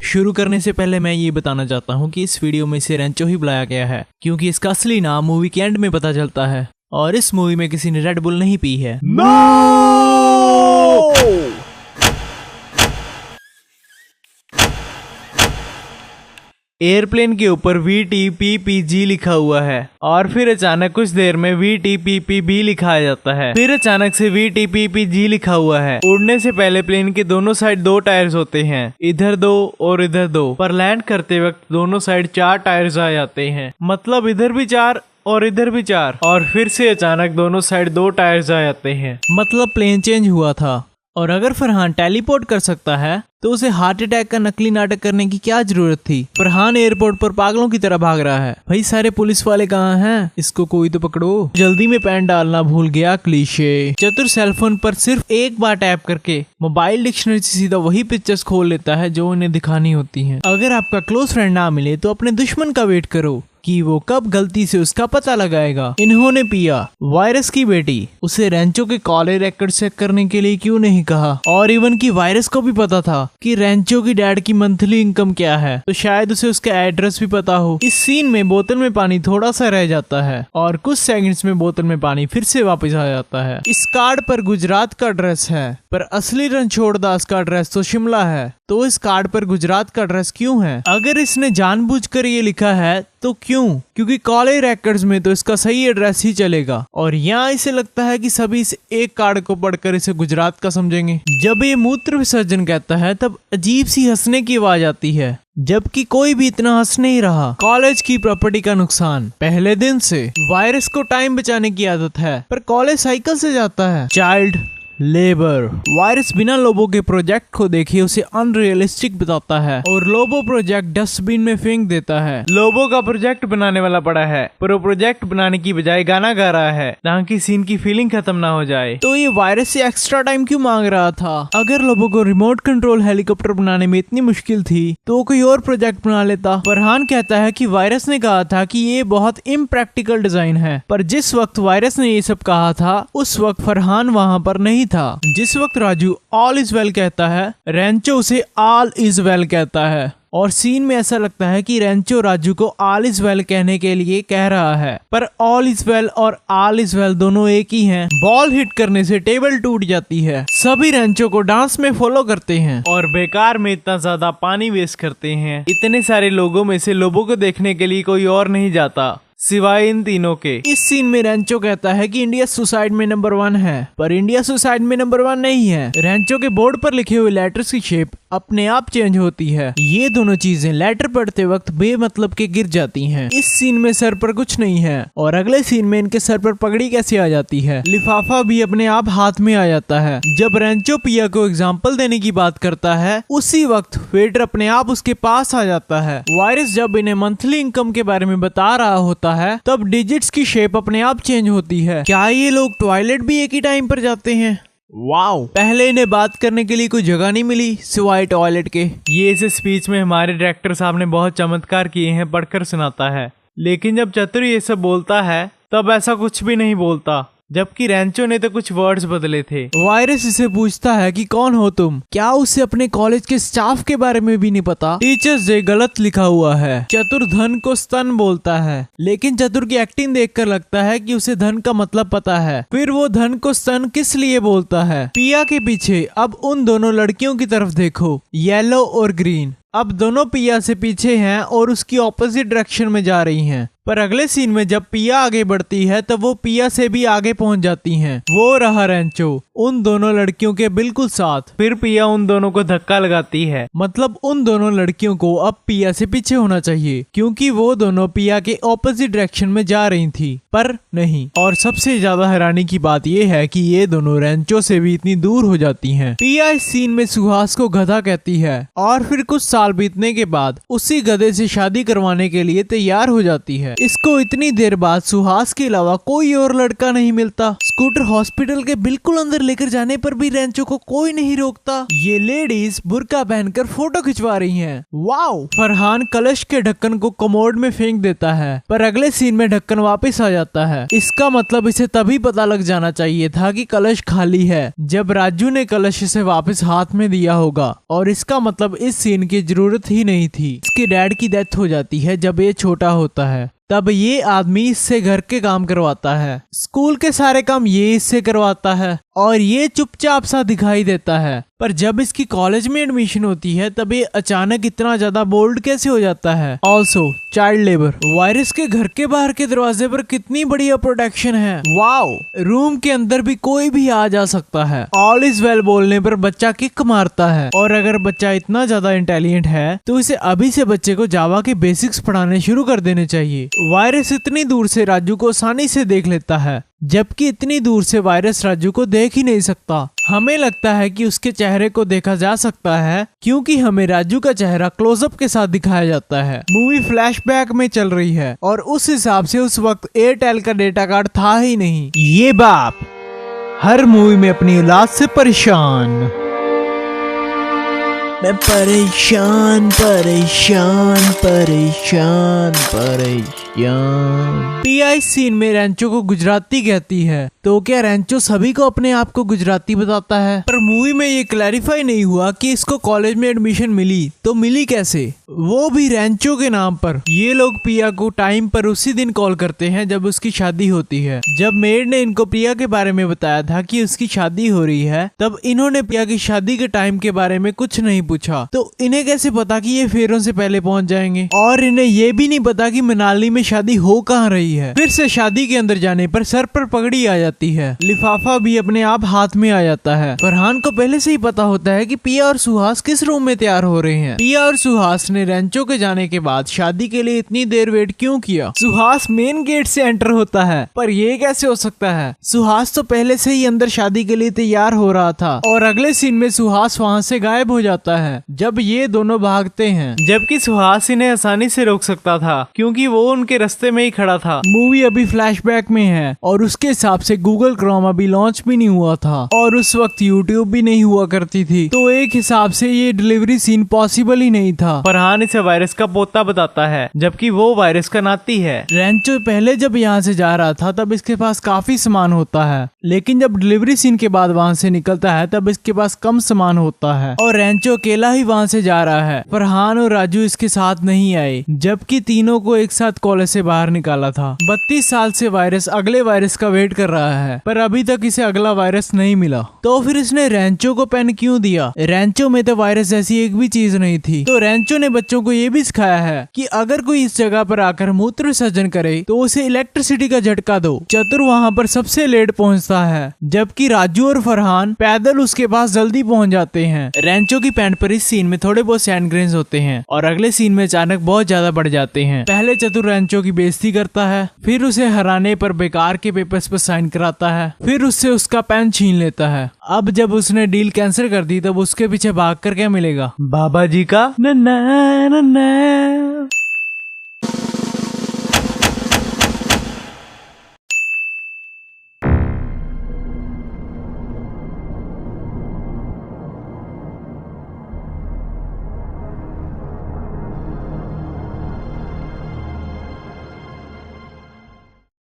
शुरू करने से पहले मैं ये बताना चाहता हूँ कि इस वीडियो में इसे रेंचो ही बुलाया गया है क्योंकि इसका असली नाम मूवी के एंड में पता चलता है और इस मूवी में किसी ने रेड बुल नहीं पी है। एयरप्लेन के ऊपर VTPPG लिखा हुआ है और फिर अचानक कुछ देर में VTPPB लिखा जाता है, फिर अचानक से VTPPG लिखा हुआ है। उड़ने से पहले प्लेन के दोनों साइड 2 टायर्स होते हैं, इधर 2 और इधर 2, पर लैंड करते वक्त दोनों साइड 4 टायर्स आ जाते हैं, मतलब इधर भी 4 और इधर भी 4, और फिर से अचानक दोनों साइड 2 टायर्स आ जाते हैं, मतलब प्लेन चेंज हुआ था। और अगर फरहान टेलीपोर्ट कर सकता है तो उसे हार्ट अटैक का नकली नाटक करने की क्या जरूरत थी। फरहान एयरपोर्ट पर पागलों की तरह भाग रहा है। भाई सारे पुलिस वाले कहाँ हैं? इसको कोई तो पकड़ो। जल्दी में पैन डालना भूल गया क्लीशे। चतुर सेलफोन पर सिर्फ एक बार टैप करके मोबाइल डिक्शनरी से सीधा वही पिक्चर्स खोल लेता है जो उन्हें दिखानी होती हैं। अगर आपका क्लोज फ्रेंड ना मिले तो अपने दुश्मन का वेट करो कि वो कब गलती से उसका पता लगाएगा। इन्होंने पिया वायरस की बेटी उसे रेंचो के कॉलेज रिकॉर्ड चेक करने के लिए क्यों नहीं कहा, और इवन की वायरस को भी पता था कि रेंचो की डैड की मंथली इनकम क्या है, तो शायद उसे उसका एड्रेस भी पता हो। इस सीन में बोतल में पानी थोड़ा सा रह जाता है और कुछ सेकंड्स में बोतल में पानी फिर से वापस आ जाता है। इस कार्ड पर गुजरात का एड्रेस है, पर असली रणछोड़ दास का एड्रेस तो शिमला है, तो इस कार्ड पर गुजरात का एड्रेस क्यों है? अगर इसने जानबूझकर ये लिखा है तो क्यों? क्योंकि कॉलेज रिकॉर्ड्स में तो इसका सही एड्रेस ही चलेगा, और यहाँ इसे लगता है कि सभी इस एक कार्ड को पढ़कर इसे गुजरात का समझेंगे। जब ये मूत्र विसर्जन कहता है तब अजीब सी हंसने की आवाज आती है, जबकि कोई भी इतना हंस नहीं रहा। कॉलेज की प्रॉपर्टी का नुकसान पहले दिन से। वायरस को टाइम बचाने की आदत है, पर कॉलेज साइकिल से जाता है। Child labour. वायरस बिना लोबो के प्रोजेक्ट को देखे उसे अनरियलिस्टिक बताता है और लोबो प्रोजेक्ट डस्टबिन में फेंक देता है। लोबो का प्रोजेक्ट बनाने वाला पड़ा है, पर वो प्रोजेक्ट बनाने की बजाय गाना गा रहा है ताकि सीन की फीलिंग खत्म ना हो जाए। तो ये वायरस से एक्स्ट्रा टाइम क्यों मांग रहा था? अगर लोबो को रिमोट कंट्रोल हेलीकॉप्टर बनाने में इतनी मुश्किल थी तो वो कोई और प्रोजेक्ट बना लेता। फरहान कहता है कि वायरस ने कहा था कि ये बहुत इम्प्रैक्टिकल डिजाइन है, पर जिस वक्त वायरस ने ये सब कहा था उस वक्त फरहान वहाँ पर नहीं था। जिस वक्त राजू ऑल इज वेल कहता है, रेंचो उसे ऑल इज वेल कहता है, और सीन में ऐसा लगता है कि रेंचो राजू को ऑल इज वेल कहने के लिए कह रहा है, पर ऑल इज वेल और ऑल इज वेल दोनों एक ही हैं। बॉल हिट करने से टेबल टूट जाती है। सभी रेंचो को डांस में फॉलो करते हैं और बेकार में इतना ज्यादा पानी वेस्ट करते हैं। इतने सारे लोगों में से लोगों को देखने के लिए कोई और नहीं जाता सिवाय इन तीनों के। इस सीन में रेंचो कहता है कि इंडिया सुसाइड में नंबर 1 है, पर इंडिया सुसाइड में नंबर 1 नहीं है। रेंचो के बोर्ड पर लिखे हुए लेटर्स की शेप अपने आप चेंज होती है। ये दोनों चीजें लेटर पढ़ते वक्त बेमतलब के गिर जाती हैं। इस सीन में सर पर कुछ नहीं है और अगले सीन में इनके सर पर पगड़ी कैसे आ जाती है। लिफाफा भी अपने आप हाथ में आ जाता है। जब रेंचो पिया को एग्जाम्पल देने की बात करता है उसी वक्त वेटर अपने आप उसके पास आ जाता है। वायरस जब इन्हें मंथली इनकम के बारे में बता रहा होता है तब डिजिट्स की शेप अपने आप चेंज होती है। क्या ये लोग टॉयलेट भी एक ही टाइम पर जाते हैं? वाओ! पहले इन्हें बात करने के लिए कोई जगह नहीं मिली सिवाय टॉयलेट के। ये इस स्पीच में हमारे डायरेक्टर साहब ने बहुत चमत्कार किए हैं, पढ़कर सुनाता है। लेकिन जब चतुर ये सब बोलता है तब ऐसा कुछ भी नहीं बोलता, जबकि रेंचो ने तो कुछ वर्ड्स बदले थे। वायरस इसे पूछता है कि कौन हो तुम? क्या उसे अपने कॉलेज के स्टाफ के बारे में भी नहीं पता? टीचर्स डे गलत लिखा हुआ है। चतुर धन को स्तन बोलता है, लेकिन चतुर की एक्टिंग देखकर लगता है कि उसे धन का मतलब पता है। फिर वो धन को स्तन किस लिए बोलता है? पिया के पीछे अब उन दोनों लड़कियों की तरफ देखो, येलो और ग्रीन। अब दोनों पिया से पीछे हैं और उसकी ऑपोजिट डायरेक्शन में जा रही हैं। पर अगले सीन में जब पिया आगे बढ़ती है तब वो पिया से भी आगे पहुंच जाती हैं। वो रहा रेंचो उन दोनों लड़कियों के बिल्कुल साथ। फिर पिया उन दोनों को धक्का लगाती है, मतलब उन दोनों लड़कियों को अब पिया से पीछे होना चाहिए, क्योंकि वो दोनों पिया के ऑपोजिट डायरेक्शन में जा रही थी, पर नहीं। और सबसे ज्यादा हैरानी की बात ये है कि ये दोनों रेंचो से भी इतनी दूर हो जाती हैं। पिया इस सीन में सुहास को गधा कहती है और फिर कुछ साल बीतने के बाद उसी गधे से शादी करवाने के लिए तैयार हो जाती है। इसको इतनी देर बाद सुहास के अलावा कोई और लड़का नहीं मिलता। स्कूटर हॉस्पिटल के बिल्कुल अंदर लेकर जाने पर भी रेंचो को कोई नहीं रोकता। ये लेडीज बुर्का पहनकर फोटो खिंचवा रही हैं। वाओ! फरहान कलश के ढक्कन को कमोड में फेंक देता है, पर अगले सीन में ढक्कन वापस आ जाता है। इसका मतलब इसे तभी पता लग जाना चाहिए था कि कलश खाली है जब राजू ने कलश इसे वापस हाथ में दिया होगा, और इसका मतलब इस सीन की जरूरत ही नहीं थी। इसके डैड की डेथ हो जाती है जब ये छोटा होता है। तब ये आदमी इससे घर के काम करवाता है। स्कूल के सारे काम ये इससे करवाता है और ये चुपचाप सा दिखाई देता है। पर जब इसकी कॉलेज में एडमिशन होती है तब ये अचानक इतना ज्यादा बोल्ड कैसे हो जाता है। Also child labour. वायरस के घर के बाहर के दरवाजे पर कितनी बढ़िया प्रोटेक्शन है। वाओ! रूम के अंदर भी कोई भी आ जा सकता है। ऑल इज वेल बोलने पर बच्चा किक मारता है, और अगर बच्चा इतना ज्यादा इंटेलिजेंट है तो इसे अभी से बच्चे को जावा के बेसिक्स पढ़ाने शुरू कर देने चाहिए। वायरस इतनी दूर से राजू को आसानी से देख लेता है, जबकि इतनी दूर से वायरस राजू को देख ही नहीं सकता। हमें लगता है कि उसके चेहरे को देखा जा सकता है क्योंकि हमें राजू का चेहरा क्लोजअप के साथ दिखाया जाता है। मूवी फ्लैशबैक में चल रही है और उस हिसाब से उस वक्त एयरटेल का डेटा कार्ड था ही नहीं। ये बाप हर मूवी में अपनी औलाद से परेशान। मैं परेशान परेशान परेशान परेशान। पिया इस सीन में रेंचो को गुजराती कहती है, तो क्या रेंचो सभी को अपने आप को गुजराती बताता है? पर मूवी में ये क्लैरिफाई नहीं हुआ कि इसको कॉलेज में एडमिशन मिली तो मिली कैसे, वो भी रेंचो के नाम पर। ये लोग पिया को टाइम पर उसी दिन कॉल करते हैं जब उसकी शादी होती है। जब मेड ने इनको प्रिया के बारे में बताया था कि उसकी शादी हो रही है, तब इन्होंने प्रिया की शादी के टाइम के बारे में कुछ नहीं पूछा। तो इन्हें कैसे पता कि ये फेरों से पहले पहुंच जाएंगे? और इन्हें ये भी नहीं पता कि मनाली में शादी हो कहाँ रही है। फिर से शादी के अंदर जाने पर सर पर पगड़ी आ जाती है, लिफाफा भी अपने आप हाथ में आ जाता है। फरहान को पहले से ही पता होता है कि पिया और सुहास किस रूम में तैयार हो रहे हैं। पिया और सुहास ने रेंचो के जाने के बाद शादी के लिए इतनी देर वेट क्यों किया? सुहास मेन गेट से एंटर होता है, पर ये कैसे हो सकता है? सुहास तो पहले से ही अंदर शादी के लिए तैयार हो रहा था, और अगले सीन में सुहास वहाँ से गायब हो जाता है जब ये दोनों भागते हैं, जबकि सुहास इन्हें आसानी से रोक सकता था क्योंकि वो उनके रास्ते में ही खड़ा था। मूवी अभी फ्लैशबैक में है और उसके हिसाब से गूगल क्रोम अभी लॉन्च भी नहीं हुआ था और उस वक्त यूट्यूब भी नहीं हुआ करती थी, तो एक हिसाब से ये डिलीवरी सीन पॉसिबल ही नहीं था। फरहान इसे वायरस का पोता बताता है जबकि वो वायरस का नाती है। रेंचो पहले जब यहाँ से जा रहा था तब इसके पास काफी सामान होता है, लेकिन जब डिलीवरी सीन के बाद वहाँ से निकलता है तब इसके पास कम सामान होता है और रेंचो अकेला ही वहाँ से जा रहा है। फरहान और राजू इसके साथ नहीं आए, जबकि तीनों को एक साथ कॉलेज से बाहर निकाला था। 32 साल से वायरस अगले वायरस का वेट कर रहा है, पर अभी तक इसे अगला वायरस नहीं मिला। तो फिर इसने रेंचो को पेन क्यों दिया? रेंचो में तो वायरस जैसी एक भी चीज नहीं थी। तो रेंचो ने बच्चों को ये भी सिखाया है कि अगर कोई इस जगह पर आकर मूत्र विसर्जन करे तो उसे इलेक्ट्रिसिटी का झटका दो। चतुर वहाँ पर सबसे लेट पहुँचता है, जबकि राजू और फरहान पैदल उसके पास जल्दी पहुँच जाते हैं। रेंचो की पैंट पर इस सीन में थोड़े बहुत सैंड ग्रेन्स होते हैं और अगले सीन में अचानक बहुत ज्यादा बढ़ जाते हैं। पहले चतुर रेंचो की बेइज्जती करता है, फिर उसे हराने पर बेकार के पेपर्स पर साइन कराता है, फिर उससे उसका पेन छीन लेता है। अब जब उसने डील कैंसिल कर दी तब उसके पीछे भाग कर क्या मिलेगा? बाबा जी का नन्ना नन्ना।